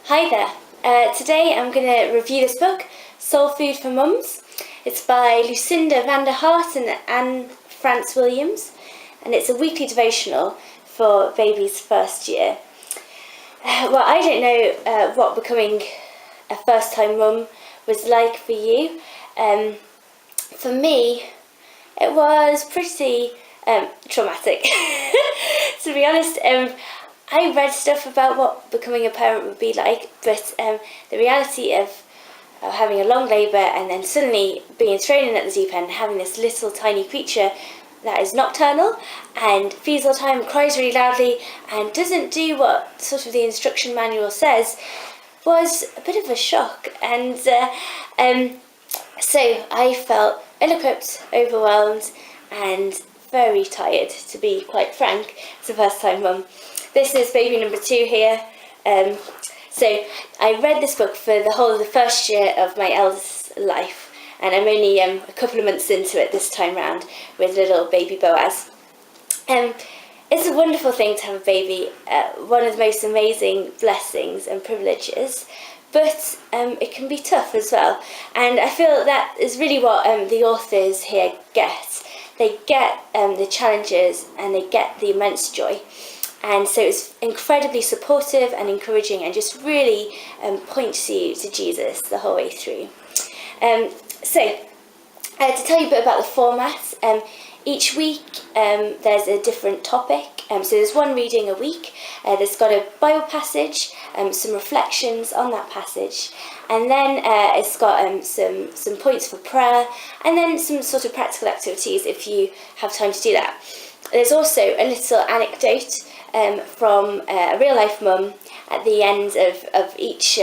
Hi there. Today I'm going to review this book, Soul Food for Mums. It's by Lucinda Hart and Anna France-Williams, and it's a weekly devotional for baby's first year. Well, I don't know what becoming a first-time mum was like for you. For me, it was pretty traumatic. To be honest, I read stuff about what becoming a parent would be like, but the reality of having a long labour and then suddenly being thrown in at the deep end, having this little tiny creature that is nocturnal and feeds all the time, cries really loudly and doesn't do what sort of the instruction manual says, was a bit of a shock. And so I felt ill-equipped, overwhelmed and very tired, to be quite frank, as a first-time mum. This is baby number 2 here. So I read this book for the whole of the first year of my eldest's life, and I'm only a couple of months into it this time round with little baby Boaz. It's a wonderful thing to have a baby, one of the most amazing blessings and privileges, but it can be tough as well. And I feel that is really what the authors here get. They get the challenges and they get the immense joy. And so it's incredibly supportive and encouraging and just really points you to Jesus the whole way through. So to tell you a bit about the format, each week there's a different topic. So there's one reading a week. There's got a Bible passage, some reflections on that passage, and then it's got some points for prayer, and then some sort of practical activities if you have time to do that. There's also a little anecdote from a real life mum at the end of each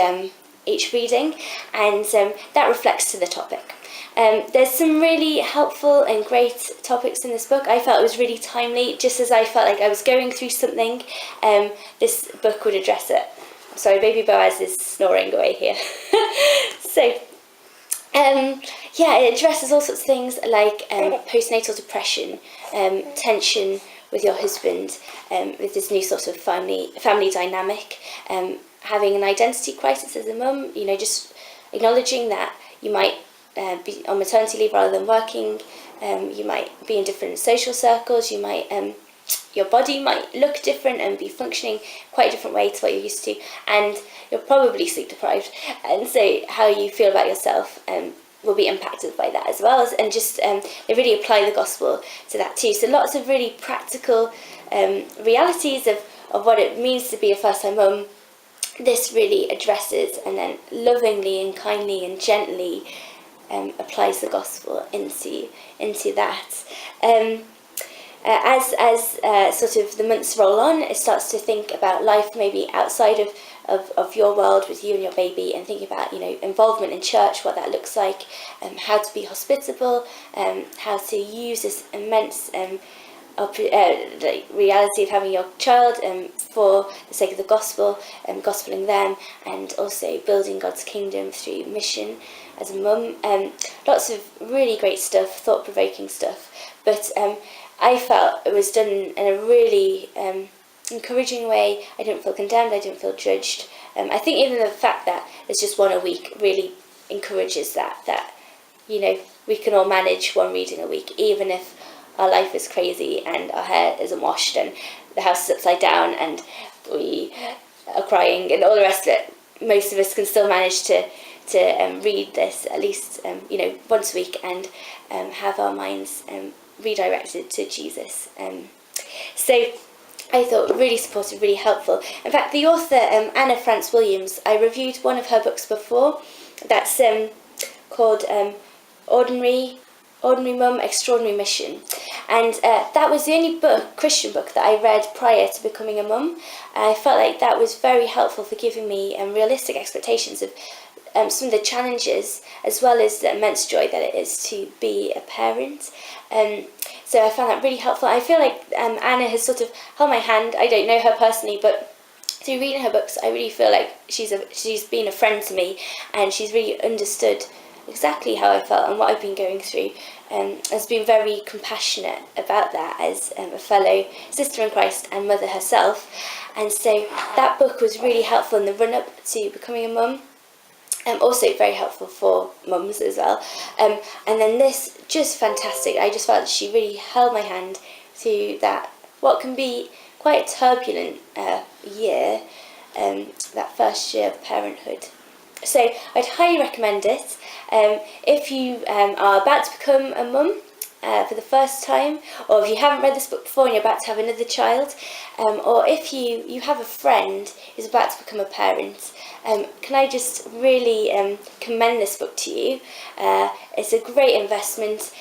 reading, and that reflects to the topic. There's some really helpful and great topics in this book. I felt it was really timely, just as I felt like I was going through something, this book would address it. Sorry, baby Boaz is snoring away here. So, it addresses all sorts of things like postnatal depression, tension with your husband, with this new sort of family dynamic, having an identity crisis as a mum, just acknowledging that you might be on maternity leave rather than working, you might be in different social circles, you might your body might look different and be functioning quite a different way to what you're used to, and you're probably sleep deprived, and so how you feel about yourself will be impacted by that as well, and just they really apply the gospel to that too. So lots of really practical realities of what it means to be a first-time mum. This really addresses and then lovingly and kindly and gently applies the gospel into that. As sort of the months roll on, it starts to think about life maybe outside of your world with you and your baby, and thinking about involvement in church, what that looks like, how to be hospitable, how to use this immense reality of having your child for the sake of the gospel, gospeling them, and also building God's kingdom through mission as a mum. Lots of really great stuff, thought-provoking stuff, but I felt it was done in a really encouraging way. I didn't feel condemned, I didn't feel judged. I think even the fact that it's just one a week really encourages that we can all manage one reading a week, even if our life is crazy and our hair isn't washed and the house is upside down and we are crying and all the rest of it. Most of us can still manage to read this at least once a week and have our minds redirected to Jesus. So I thought really supportive, really helpful. In fact, the author Anna France-Williams, I reviewed one of her books before. That's called Ordinary Mum, Extraordinary Mission, and that was the only Christian book that I read prior to becoming a mum. I felt like that was very helpful for giving me realistic expectations of some of the challenges, as well as the immense joy that it is to be a parent. So I found that really helpful. I feel like Anna has sort of held my hand. I don't know her personally, but through reading her books, I really feel like she's been a friend to me, and she's really understood exactly how I felt and what I've been going through. Has been very compassionate about that as a fellow sister in Christ and mother herself. And so that book was really helpful in the run-up to becoming a mum. Also very helpful for mums as well. And then this, just fantastic. I just felt that she really held my hand through that, what can be quite a turbulent year, that first year of parenthood. So I'd highly recommend it. If you are about to become a mum for the first time, or if you haven't read this book before and you're about to have another child, or if you have a friend who's about to become a parent, can I just really commend this book to you? It's a great investment.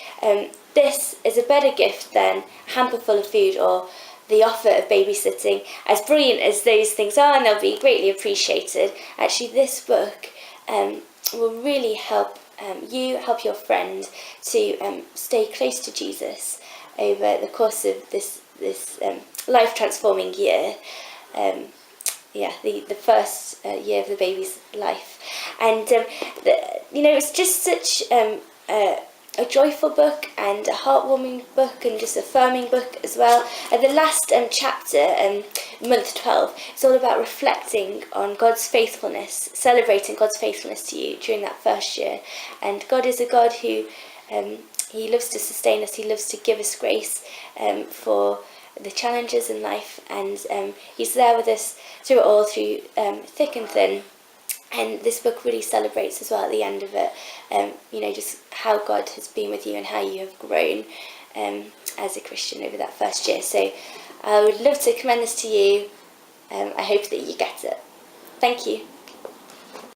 This is a better gift than a hamper full of food or the offer of babysitting. As brilliant as those things are, and they'll be greatly appreciated, actually this book will really help you, help your friend to stay close to Jesus over the course of this life-transforming year. The first year of the baby's life. And, it's just such a joyful book and a heartwarming book and just affirming book as well. The last chapter, month 12, it's all about reflecting on God's faithfulness, celebrating God's faithfulness to you during that first year. And God is a God who, He loves to sustain us, He loves to give us grace for the challenges in life, and He's there with us through it all, through thick and thin. And this book really celebrates as well at the end of it, just how God has been with you and how you have grown as a Christian over that first year. So I would love to commend this to you. I hope that you get it. Thank you.